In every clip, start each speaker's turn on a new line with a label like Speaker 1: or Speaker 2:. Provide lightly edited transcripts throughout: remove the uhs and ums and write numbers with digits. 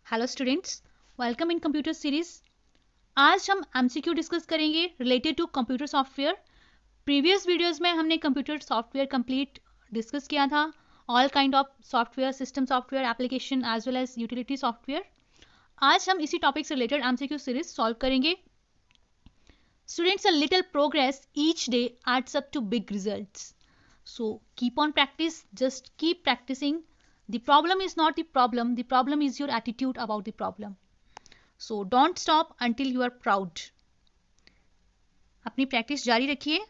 Speaker 1: Hello students, welcome in computer series. आज हम MCQ discuss करेंगे related to computer software. Previous videos में हमने कंप्यूटर सॉफ्टवेयर कंप्लीट डिस्कस किया था, all kind of software, system software, application as well as utility software. आज हम इसी टॉपिक से रिलेटेड एमसीक्यू सीरीज सॉल्व करेंगे। Students, a little progress each day adds up to big results, so keep on practice, just keep practicing. The problem is not the problem is your attitude about the problem. So don't stop until you are proud. अपनी practice जारी रखिए.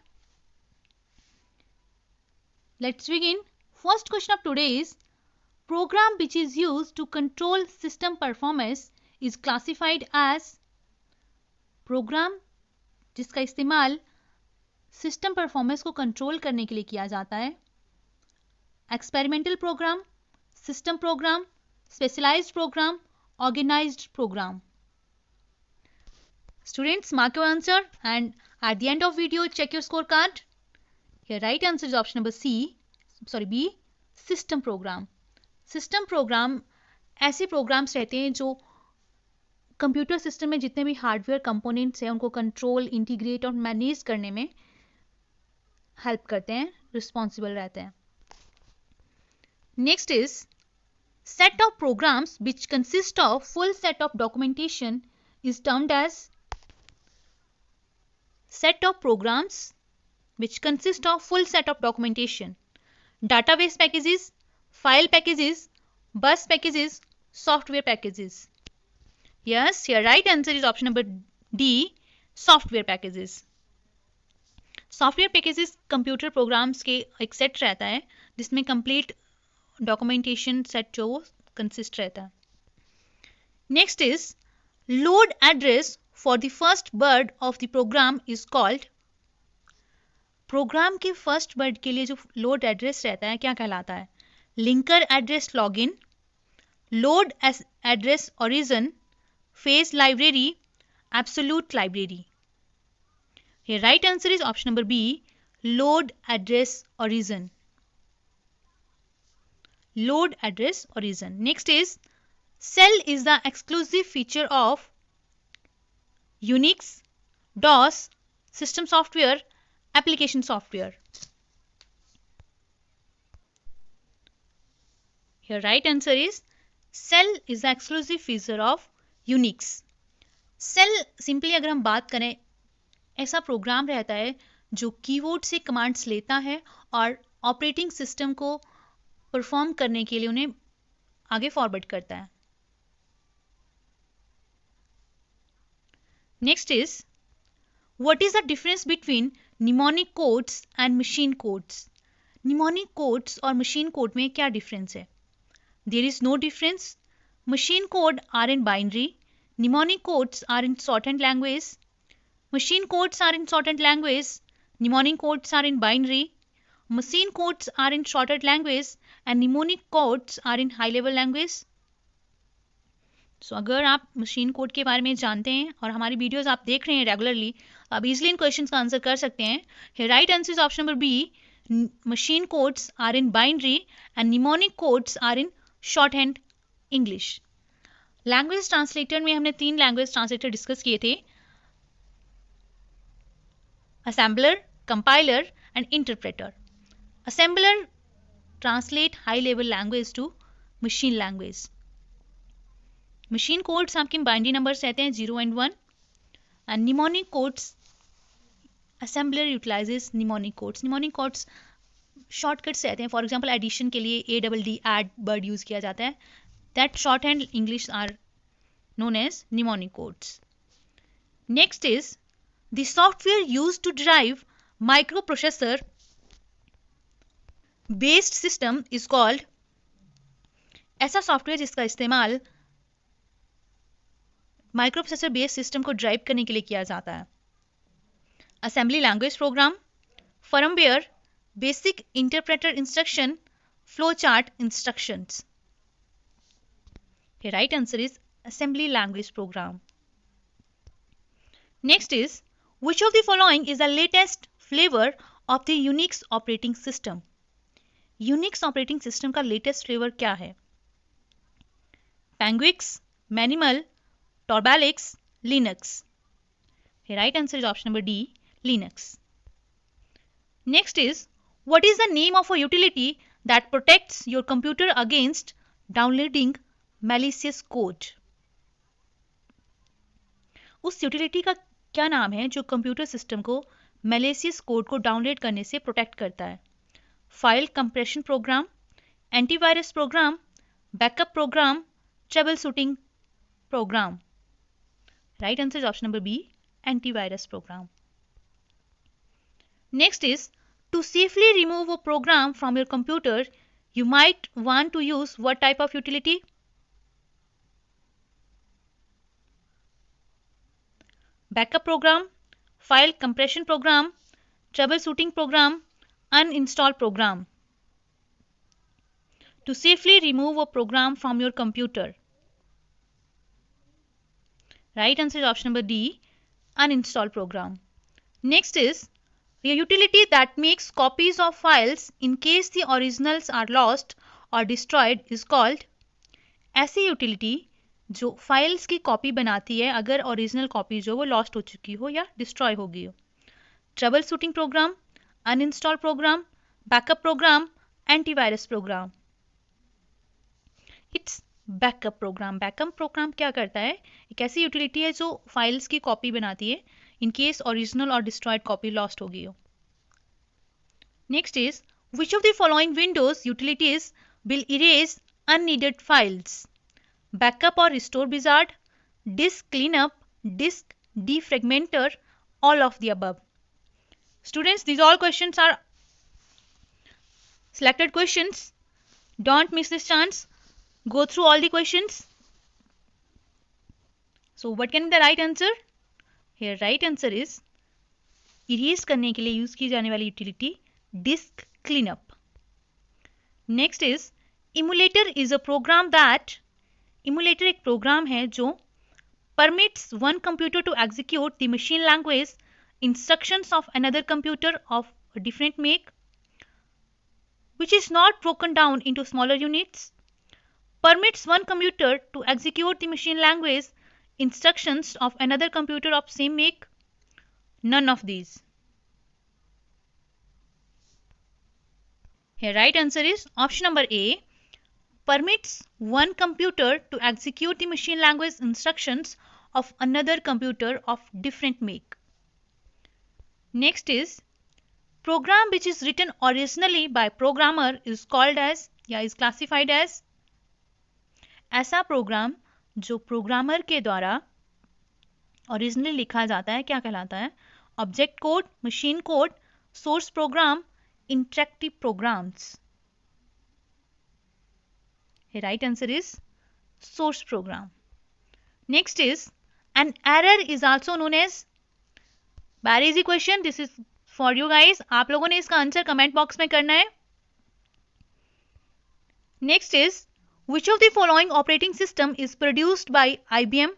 Speaker 1: Let's begin. First question of today is, program which is used to control system performance is classified as, program जिसका इस्तेमाल system performance को control करने के लिए किया जाता है, experimental program, system program, specialized program, organized program. Students, mark your answer and at the end of video check your scorecard. Your right answer is option number B, system program. System program ऐसे programs रहते हैं जो computer system में जितने भी hardware components हैं उनको control, integrate और मैनेज करने में हेल्प करते हैं, रिस्पॉन्सिबल रहते हैं. Next is, set of programs which consist of full set of documentation is termed as, set of programs which consist of full set of documentation, database packages, file packages, bus packages, software packages. Yes, your right answer is option number D, software packages. Software packages computer programs के एक set रहता है जिसमें complete documentation set जो वो consist रहता है. Next is, load address for the first word of the program is called, program के फर्स्ट वर्ड के लिए जो लोड एड्रेस रहता है क्या कहलाता है? Linker address login, load address origin, phase library, absolute library. ये right answer is option number B, load address origin. Load address origin. Next is, cell is the exclusive feature of Unix, DOS, system software, application software. Your right answer is, cell is the exclusive feature of Unix. Cell simply अगर हम बात करें, ऐसा programme रहता है जो keyboard से commands लेता है और ऑपरेटिंग सिस्टम को परफॉर्म करने के लिए उन्हें आगे फॉरवर्ड करता है. Next is, what is the difference between mnemonic codes and machine codes? Mnemonic codes और मशीन कोड में क्या डिफरेंस है? There is no difference. Machine code are in binary, mnemonic codes are in shorthand language. Machine codes are in shorthand language, mnemonic codes are in binary. Machine codes are in shorthand language and mnemonic codes are in high level language. So अगर आप machine code के बारे में जानते हैं और हमारी videos आप देख रहे हैं रेगुलरली, तो आप इजीली इन क्वेश्चंस का आंसर कर सकते हैं. Right answer is option number B, machine codes are in binary and mnemonic codes are in shorthand English. Language translator में हमने 3 लैंग्वेज ट्रांसलेटर डिस्कस किए थे, assembler, compiler and interpreter. Assembler translate high level language to machine language. Machine codes आपके binary numbers रहते हैं 0 and 1 and mnemonic codes, assembler utilizes mnemonic codes. Mnemonic codes shortcuts रहते हैं. For example, addition के लिए ADD add word use किया जाता है. That shorthand English are known as mnemonic codes. Next is, the software used to drive microprocessor based system is called, ऐसा software जिसका इस्तेमाल माइक्रोप्रोसेसर बेस्ड सिस्टम को drive करने के लिए किया जाता है. Assembly language program, firmware, basic interpreter instruction, flow chart instructions. The right answer is assembly language program. Next is, which of the following is the latest flavor of the Unix operating system? Unix operating system का latest flavour क्या है? पेंग्विक्स, Manimal, Torbalix, Linux. The right answer is option number D, Linux. Next is, what is the name of a utility that protects your computer against downloading malicious code? उस utility का क्या नाम है जो computer system को malicious code को download करने से प्रोटेक्ट करता है? File compression program, antivirus program, backup program, troubleshooting program. Right answer is option number B, antivirus program. Next is, to safely remove a program from your computer, you might want to use what type of utility? Backup program, file compression program, troubleshooting program, uninstall program. To safely remove a program from your computer. Right answer is option number D, uninstall program. Next is, a utility that makes copies of files in case the originals are lost or destroyed is called. ऐसी utility जो files की copy बनाती है अगर original copy जो वो lost हो चुकी हो या डिस्ट्रॉय हो गई हो. Troubleshooting program, uninstall program, backup program, antivirus program. It's backup program. Backup program क्या करता है? एक ऐसी यूटिलिटी है जो फाइल्स की कॉपी बनाती है इन केस ओरिजिनल और डिस्ट्रॉयड कॉपी लॉस्ट हो गई हो. Next is, which of the following Windows utilities will erase unneeded files? Backup or restore wizard, disk cleanup, disk defragmenter, all of the above. Students, these all questions are selected questions. Don't miss this chance. Go through all the questions. So what can be the right answer? Here right answer is erase करने के लिए use की जाने वाली utility disk cleanup. Next is, emulator is a program that, emulator एक programme है जो permits one computer to execute the machine language instructions of another computer of a different make, which is not broken down into smaller units. Permits one computer to execute the machine language instructions of another computer of same make. None of these. Here right answer is option number A, permits one computer to execute the machine language instructions of another computer of different make. Next is, program which is written originally by programmer is called as या is classified as. ऐसा program जो programmer के द्वारा originally लिखा जाता है क्या कहलाता है? Object code, machine code, source program, interactive programs. The right answer is source program. Next is, an error is also known as. Very easy question. This is for you guys. आप लोगों ने इसका आंसर कमेंट बॉक्स में करना है. Next is, which of the following operating system is produced by IBM?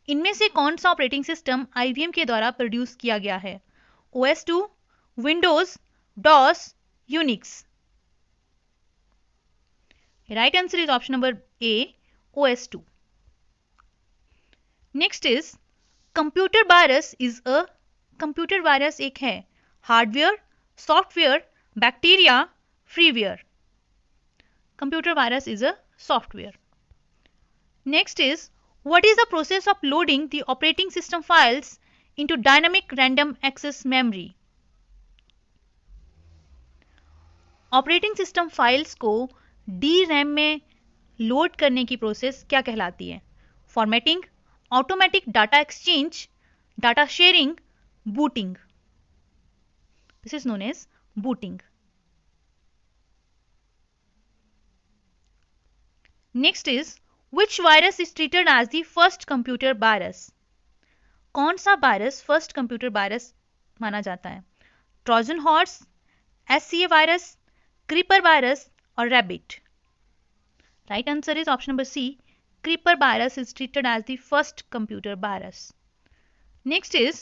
Speaker 1: इनमें से कौन सा ऑपरेटिंग सिस्टम IBM के द्वारा प्रोड्यूस किया गया है? OS2, Windows, DOS, Unix. The right answer is option number A, OS2. Next is, computer virus is a. computer virus एक है hardware, software, bacteria, freeware. computer virus is a software. Next is, what is the process of loading the operating system files into dynamic random access memory? Operating system files को DRAM में load करने की process क्या कहलाती है? Formatting, automatic data exchange, data sharing, booting. This is known as booting. Next is, which virus is treated as the first computer virus? कौन सा virus first computer virus माना जाता है? Trojan horse, SCA virus, creeper virus और rabbit. Right answer is option number C, creeper virus is treated as the first computer virus. Next is,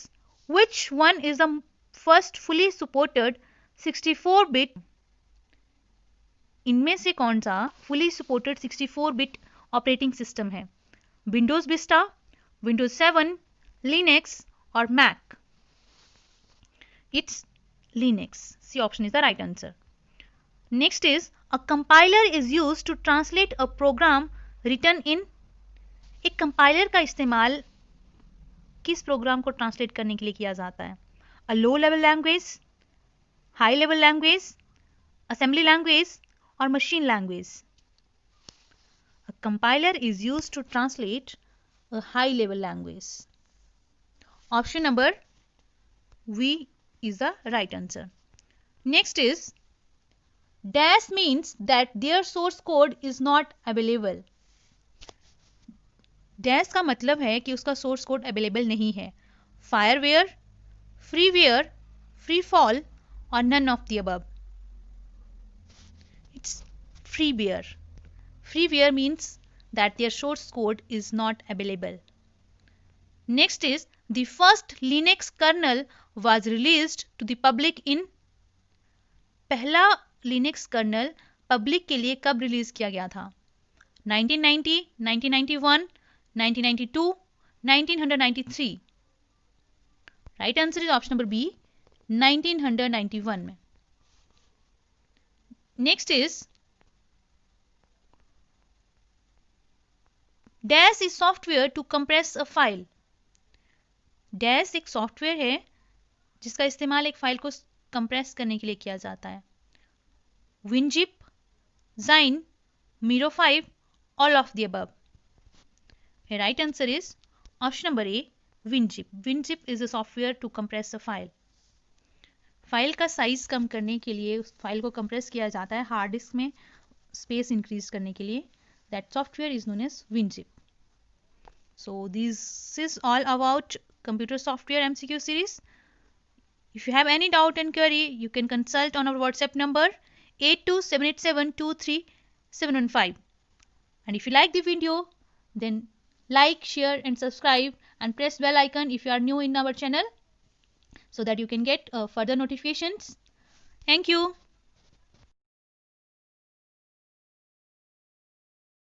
Speaker 1: which one is the first fully supported 64-bit? इनमें से कौन सा fully supported 64-bit operating system है? Windows Vista, Windows 7, Linux और Mac? It's Linux. C option is the right answer. Next is a compiler is used to translate a program written in. एक compiler का इस्तेमाल किस programme को translate करने के लिए किया जाता है? A low level language, high level language, assembly language और machine language? A compiler is used to translate a high level language. Option number V is the right answer. Next is dash means that their source code is not available. dash का मतलब है कि उसका source code available नहीं है. Firmware, freeware, free fall और none of the above? It's freeware. Freeware means that their source code is not available. Next is the first Linux kernel was released to the public in. पहला Linux colonel public के लिए कब release किया गया था? 1990, 1991, 1992, 1993? Right answer is option number B, 1991 में. Next is dash is software to compress a file. Dash एक software है जिसका इस्तेमाल एक फाइल को कंप्रेस करने के लिए किया जाता है. WinZip, Zine, Miro 5, all of the above? Right answer is option number A, WinZip. WinZip is a software to compress a file. File का साइज कम करने के लिए उस फाइल को कंप्रेस किया जाता है हार्ड डिस्क में स्पेस इंक्रीज करने के लिए. That software is known as WinZip. So this is all about computer software MCQ series. If you have any doubt and query, you can consult on our WhatsApp number 8278723715. And if you like the video, then like, share and subscribe and press bell icon if you are new in our channel so that you can get further notifications. Thank you.